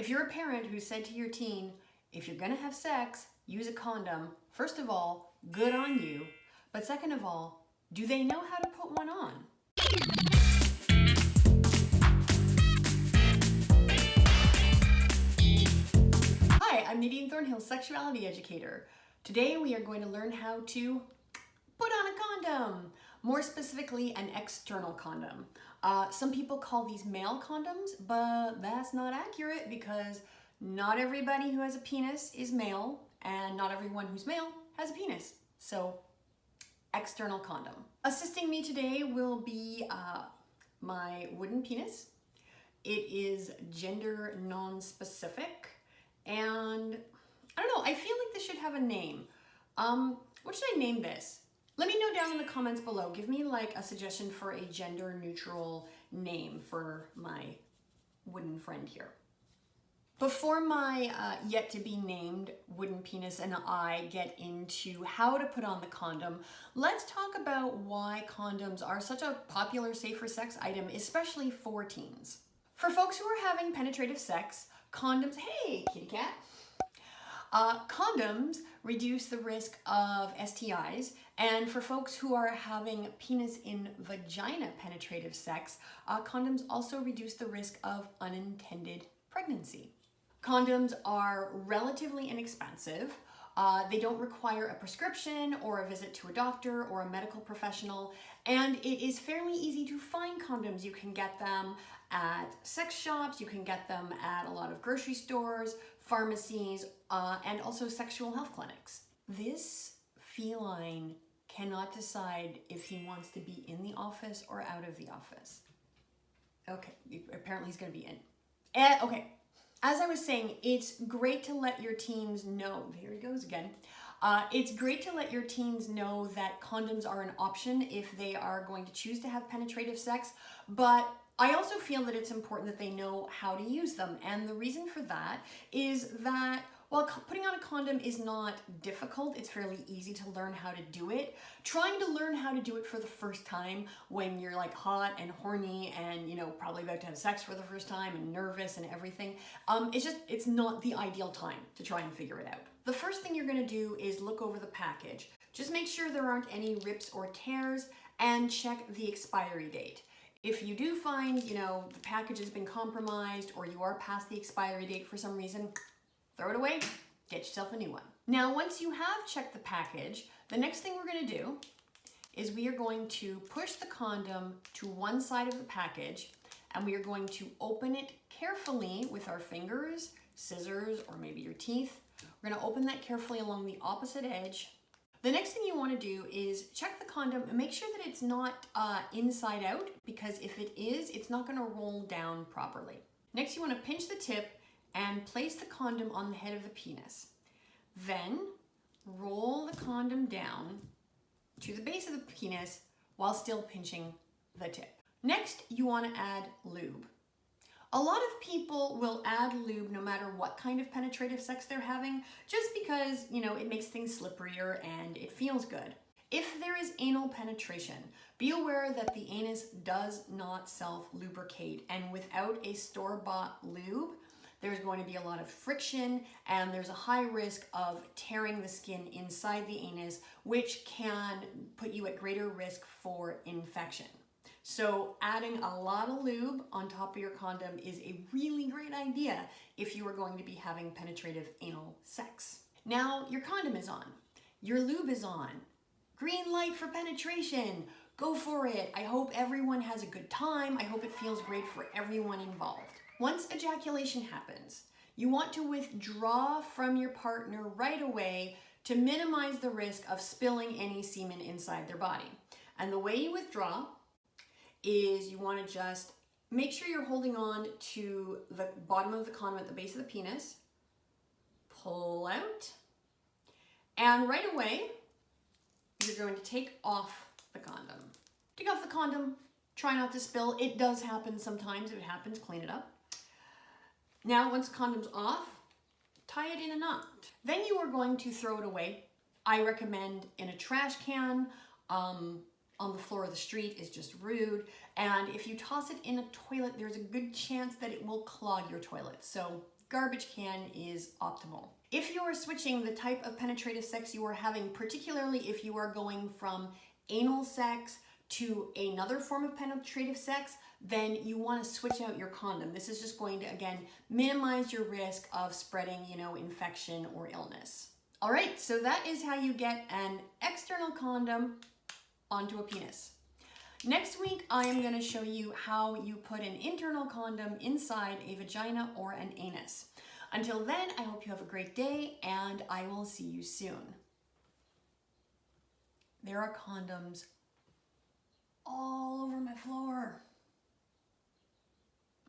If you're a parent who said to your teen, if you're gonna have sex, use a condom, first of all, good on you. But second of all, do they know how to put one on? Hi, I'm Nadine Thornhill, sexuality educator. Today we are going to learn how to put on a condom. More specifically, an external condom. Some people call these male condoms, but that's not accurate because not everybody who has a penis is male and not everyone who's male has a penis. So, external condom. Assisting me today will be my wooden penis. It is gender non-specific and I don't know, I feel like this should have a name. What should I name this? Let me know down in the comments below. Give me like a suggestion for a gender neutral name for my wooden friend here. Before my yet to be named wooden penis and I get into how to put on the condom, let's talk about why condoms are such a popular safer sex item, especially for teens. For folks who are having penetrative sex, condoms, hey kitty cat, condoms reduce the risk of STIs, and for folks who are having penis in vagina penetrative sex, condoms also reduce the risk of unintended pregnancy. Condoms are relatively inexpensive. They don't require a prescription or a visit to a doctor or a medical professional, and it is fairly easy to find condoms. You can get them at sex shops, you can get them at a lot of grocery stores, pharmacies, and also sexual health clinics. This feline cannot decide if he wants to be in the office or out of the office. Okay, apparently he's gonna be in. Okay. As I was saying, it's great to let your teens know, here he goes again. It's great to let your teens know that condoms are an option if they are going to choose to have penetrative sex, but I also feel that it's important that they know how to use them. And the reason for that is that while putting on a condom is not difficult, it's fairly easy to learn how to do it. Trying to learn how to do it for the first time when you're like hot and horny and probably about to have sex for the first time and nervous and everything, it's not the ideal time to try and figure it out. The first thing you're gonna do is look over the package. Just make sure there aren't any rips or tears and check the expiry date. If you do find, the package has been compromised or you are past the expiry date for some reason, throw it away, get yourself a new one. Now, once you have checked the package, the next thing we're gonna do is we are going to push the condom to one side of the package and we are going to open it carefully with our fingers, scissors, or maybe your teeth. We're gonna open that carefully along the opposite edge. The next thing you wanna do is check the condom and make sure that it's not inside out, because if it is, it's not gonna roll down properly. Next, you wanna pinch the tip and place the condom on the head of the penis. Then roll the condom down to the base of the penis while still pinching the tip. Next, you want to add lube. A lot of people will add lube no matter what kind of penetrative sex they're having, just because, it makes things slipperier and it feels good. If there is anal penetration, be aware that the anus does not self-lubricate, and without a store-bought lube, there's going to be a lot of friction and there's a high risk of tearing the skin inside the anus, which can put you at greater risk for infection. So adding a lot of lube on top of your condom is a really great idea if you are going to be having penetrative anal sex. Now your condom is on, your lube is on. Green light for penetration, go for it. I hope everyone has a good time. I hope it feels great for everyone involved. Once ejaculation happens, you want to withdraw from your partner right away to minimize the risk of spilling any semen inside their body. And the way you withdraw is you want to just make sure you're holding on to the bottom of the condom at the base of the penis, pull out, and right away, you're going to take off the condom. Take off the condom, try not to spill. It does happen sometimes. If it happens, clean it up. Now, once the condom's off, tie it in a knot. Then you are going to throw it away. I recommend in a trash can. On the floor of the street is just rude. And if you toss it in a toilet, there's a good chance that it will clog your toilet. So garbage can is optimal. If you are switching the type of penetrative sex you are having, particularly if you are going from anal sex to another form of penetrative sex, then you want to switch out your condom. This is just going to, again, minimize your risk of spreading, infection or illness. All right, so that is how you get an external condom onto a penis. Next week, I am going to show you how you put an internal condom inside a vagina or an anus. Until then, I hope you have a great day, and I will see you soon. There are condoms all over my floor.